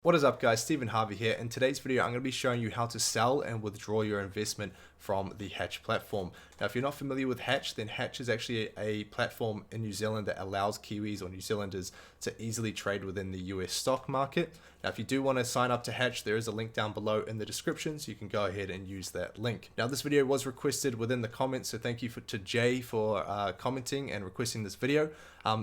What is up guys, Stephen Harvey here. In today's video, I'm going to be showing you how to sell and withdraw your investment from the Hatch platform. Now, if you're not familiar with Hatch, then Hatch is actually a platform in New Zealand that allows Kiwis or New Zealanders to easily trade within the US stock market. Now, if you do want to sign up to Hatch, there is a link down below in the description, so you can go ahead and use that link. Now, this video was requested within the comments, so thank you to Jay for commenting and requesting this video.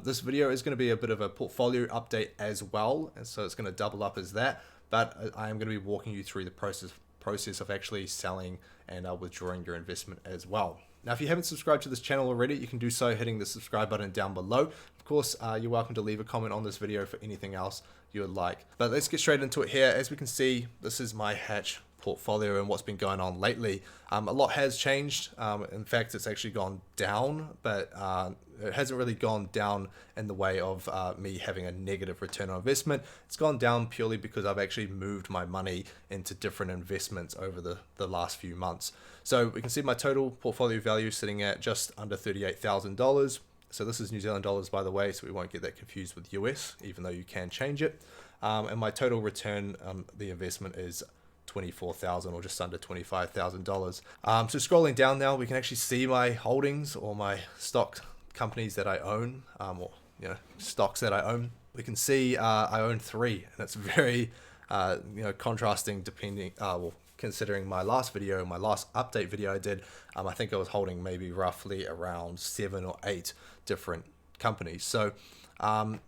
This video is going to be a bit of a portfolio update as well, and so it's going to double up as that, but I am going to be walking you through the process of actually selling and withdrawing your investment as well. Now, if you haven't subscribed to this channel already, you can do so hitting the subscribe button down below. Of course, you're welcome to leave a comment on this video for anything else you would like. But let's get straight into it here. As we can see, this is my Hatch portfolio and what's been going on lately. A lot has changed. In fact, it's actually gone down, but it hasn't really gone down in the way of me having a negative return on investment. It's gone down purely because I've actually moved my money into different investments over the last few months. So we can see my total portfolio value sitting at just under $38,000. So this is New Zealand dollars, by the way, so we won't get that confused with US, even though you can change it. And my total return on the investment is $24,000 or just under $25,000. So scrolling down now, we can actually see my holdings or my stock companies that I own, or stocks that I own. We can see I own 3, and it's very contrasting depending considering my last video, my last update video I did. I think I was holding maybe roughly around 7 or 8 different companies. So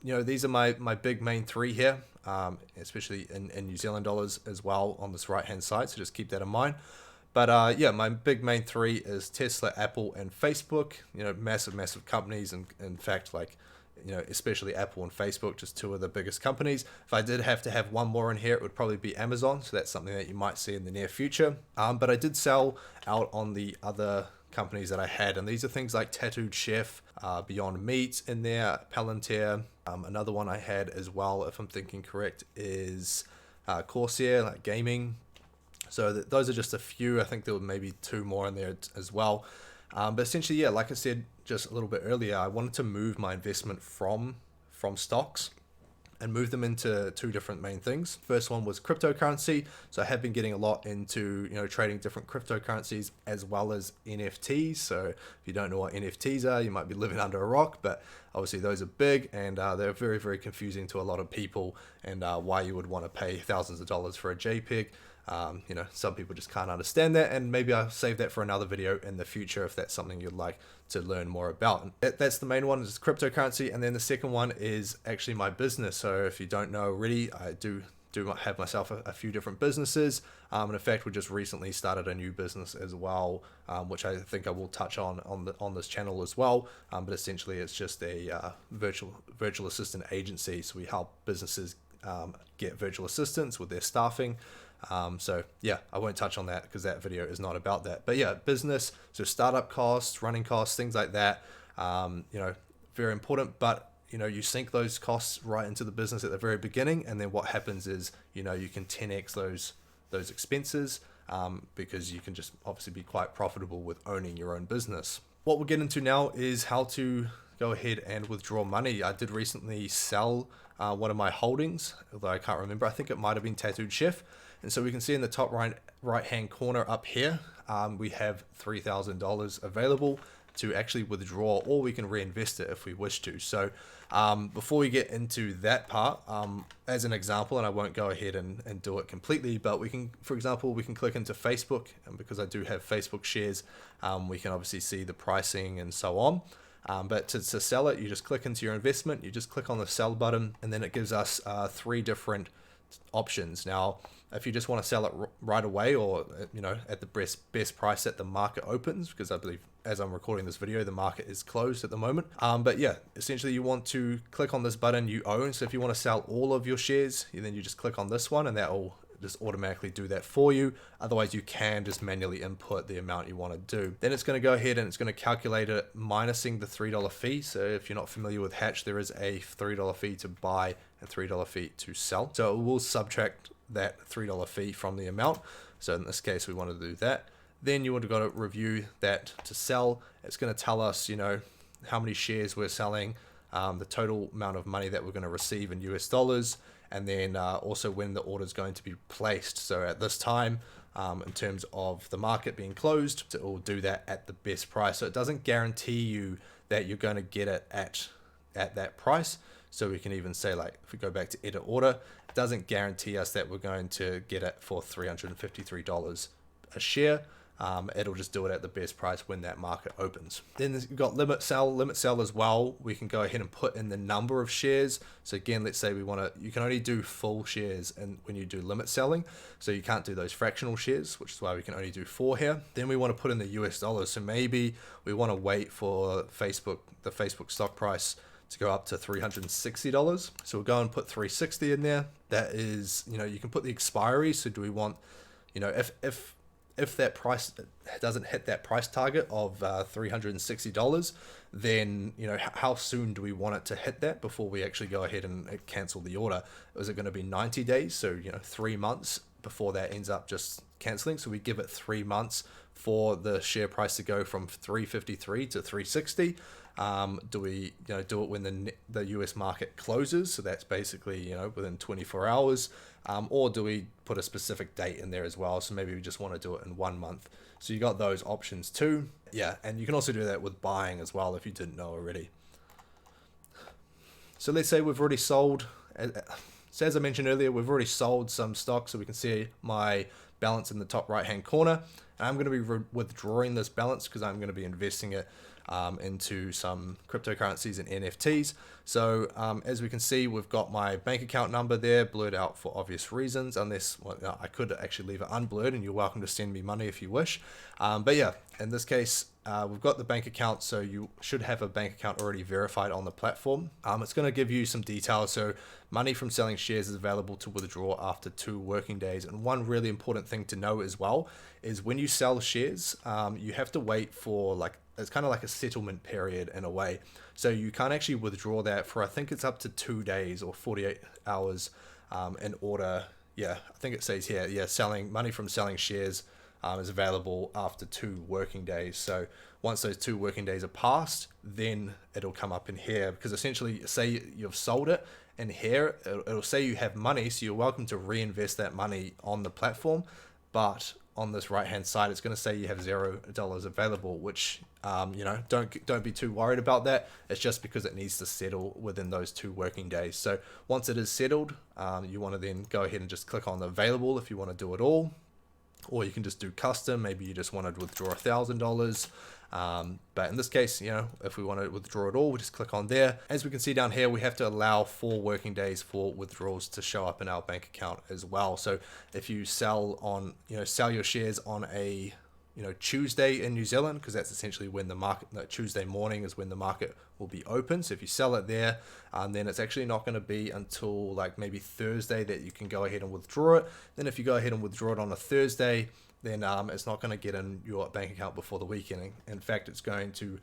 these are my big main 3 here, especially in New Zealand dollars as well on this right hand side, so just keep that in mind. But yeah, my big main 3 is Tesla, Apple, and Facebook. Massive companies, and in fact, especially Apple and Facebook, just 2 of the biggest companies. If I did have to have one more in here, it would probably be Amazon, so that's something that you might see in the near future. But I did sell out on the other companies that I had, and these are things like Tattooed Chef, Beyond Meat in there, Palantir. Another one I had as well, if I'm thinking correct, is Corsair, like gaming. So those are just a few. I think there were maybe 2 more in there as well. But essentially, yeah, like I said just a little bit earlier, I wanted to move my investment from stocks and move them into 2 different main things. First one was cryptocurrency. So I have been getting a lot into trading different cryptocurrencies as well as NFTs. So if you don't know what NFTs are, you might be living under a rock, but obviously those are big, and they're very confusing to a lot of people, and why you would want to pay thousands of dollars for a JPEG. Some people just can't understand that, and maybe I'll save that for another video in the future if that's something you'd like to learn more about. That's the main one, is cryptocurrency, and then the second one is actually my business. So if you don't know already, I do have myself a few different businesses, and in fact we just recently started a new business as well, which I think I will touch on this channel as well. But essentially it's just a virtual assistant agency, so we help businesses get virtual assistants with their staffing. So yeah, I won't touch on that because that video is not about that. But yeah, business, so startup costs, running costs, things like that, very important. But you sink those costs right into the business at the very beginning, and then what happens is you can 10x those expenses, because you can just obviously be quite profitable with owning your own business. What we'll get into now is how to go ahead and withdraw money. I did recently sell one of my holdings, although I can't remember. I think it might have been Tattooed Chef. And so we can see in the top right hand corner up here, we have $3,000 available to actually withdraw, or we can reinvest it if we wish to. So before we get into that part, as an example, and I won't go ahead and do it completely, but we can, for example, we can click into Facebook, and because I do have Facebook shares, we can obviously see the pricing and so on. But to sell it, you just click into your investment, you just click on the sell button, and then it gives us 3 different options. Now, if you just want to sell it right away, or at the best price that the market opens, because I believe as I'm recording this video the market is closed at the moment, but yeah, essentially you want to click on this button you own. So if you want to sell all of your shares, then you just click on this one, and that will just automatically do that for you. Otherwise you can just manually input the amount you want to do. Then it's going to go ahead and it's going to calculate it minusing the $3 fee. So if you're not familiar with Hatch, there is a $3 fee to buy and $3 fee to sell. So it will subtract that $3 fee from the amount. So in this case we want to do that. Then you want to go to review that to sell. It's going to tell us how many shares we're selling, the total amount of money that we're going to receive in US dollars, and then also when the order is going to be placed. So at this time, in terms of the market being closed, it will do that at the best price. So it doesn't guarantee you that you're going to get it at that price. So we can even say, like, if we go back to edit order, it doesn't guarantee us that we're going to get it for $353 a share. It'll just do it at the best price when that market opens. Then you've got limit sell as well. We can go ahead and put in the number of shares. So again, let's say you can only do full shares and when you do limit selling. So you can't do those fractional shares, which is why we can only do 4 here. Then we want to put in the US dollars. So maybe we want to wait for the Facebook stock price to go up to $360. So we'll go and put 360 in there. That is, you can put the expiry. So do we want, if that price doesn't hit that price target of $360, then how soon do we want it to hit that before we actually go ahead and cancel the order? Is it going to be 90 days? So 3 months before that ends up just canceling. So we give it 3 months for the share price to go from 353 to 360. Do we do it when the US market closes? So that's basically within 24 hours. Or do we put a specific date in there as well? So maybe we just want to do it in 1 month. So you got those options too. Yeah, and you can also do that with buying as well if you didn't know already. So let's say we've already sold. So as I mentioned earlier, we've already sold some stock. So we can see my balance in the top right hand corner. And I'm going to be withdrawing this balance because I'm going to be investing it into some cryptocurrencies and NFTs. So as we can see, we've got my bank account number there blurred out for obvious reasons, unless I could actually leave it unblurred and you're welcome to send me money if you wish. But yeah, in this case, we've got the bank account, so you should have a bank account already verified on the platform. It's going to give you some details. So money from selling shares is available to withdraw after 2 working days. And one really important thing to know as well is when you sell shares, you have to wait for it's kind of like a settlement period in a way. So you can't actually withdraw that for, I think it's up to 2 days or 48 hours in order. Yeah, I think it says here, selling money from selling shares is available after 2 working days. So once those 2 working days are passed, then it'll come up in here, because essentially say you've sold it, and here it'll say you have money, so you're welcome to reinvest that money on the platform. But on this right hand side, it's going to say you have $0 available, which don't be too worried about that. It's just because it needs to settle within those 2 working days. So once it is settled, you want to then go ahead and just click on the available if you want to do it all, or you can just do custom. Maybe you just want to withdraw $1,000. But in this case, if we want to withdraw it all, we just click on there. As we can see down here, we have to allow 4 working days for withdrawals to show up in our bank account as well. So if you sell your shares on a Tuesday in New Zealand, because that's essentially when the market, Tuesday morning is when the market will be open. So if you sell it there, then it's actually not going to be until maybe Thursday that you can go ahead and withdraw it. Then if you go ahead and withdraw it on a Thursday, then it's not going to get in your bank account before the weekend. In fact, it's going to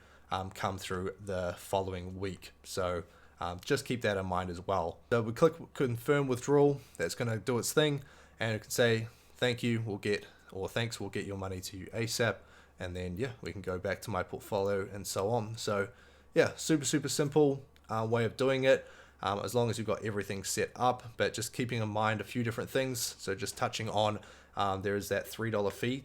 come through the following week. So just keep that in mind as well. So we click confirm withdrawal. That's going to do its thing, and it can say thank you, thanks, we'll get your money to you ASAP. And then we can go back to my portfolio and so on. So yeah, super simple way of doing it, as long as you've got everything set up. But just keeping in mind a few different things. So just touching on, there is that $3 fee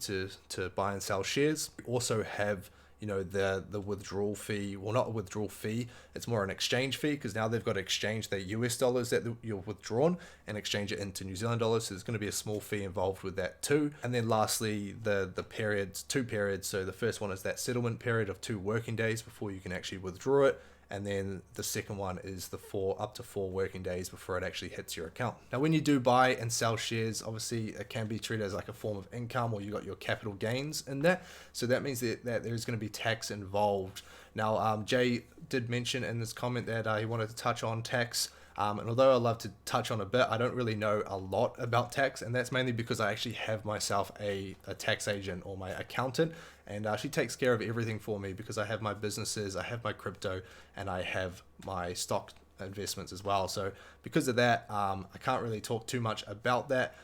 to buy and sell shares. We also have the withdrawal fee. Well, not a withdrawal fee, it's more an exchange fee, because now they've got to exchange their US dollars that you've withdrawn and exchange it into New Zealand dollars. So there's going to be a small fee involved with that too. And then lastly, the periods, 2 periods. So the first one is that settlement period of 2 working days before you can actually withdraw it. And then the second one is up to 4 working days before it actually hits your account. Now, when you do buy and sell shares, obviously it can be treated as like a form of income, or you got your capital gains in that. So that means that there's going to be tax involved. Now, Jay did mention in this comment that he wanted to touch on tax. And although I love to touch on a bit, I don't really know a lot about tax, and that's mainly because I actually have myself a tax agent, or my accountant, and she takes care of everything for me, because I have my businesses, I have my crypto, and I have my stock investments as well. So because of that, I can't really talk too much about that.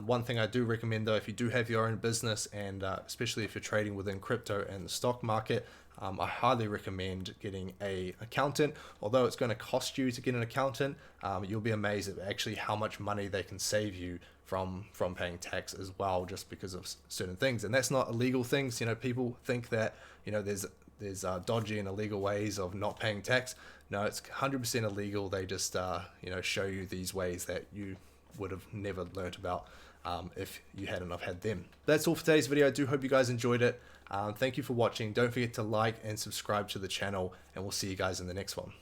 One thing I do recommend though, if you do have your own business, and especially if you're trading within crypto and the stock market, I highly recommend getting a accountant. Although it's going to cost you to get an accountant, you'll be amazed at actually how much money they can save you from paying tax as well, just because of certain things. And that's not illegal things. People think that there's dodgy and illegal ways of not paying tax. No, it's 100% illegal. They just show you these ways that you would have never learnt about if you hadn't have had them. That's all for today's video. I do hope you guys enjoyed it. Thank you for watching. Don't forget to like and subscribe to the channel, and we'll see you guys in the next one.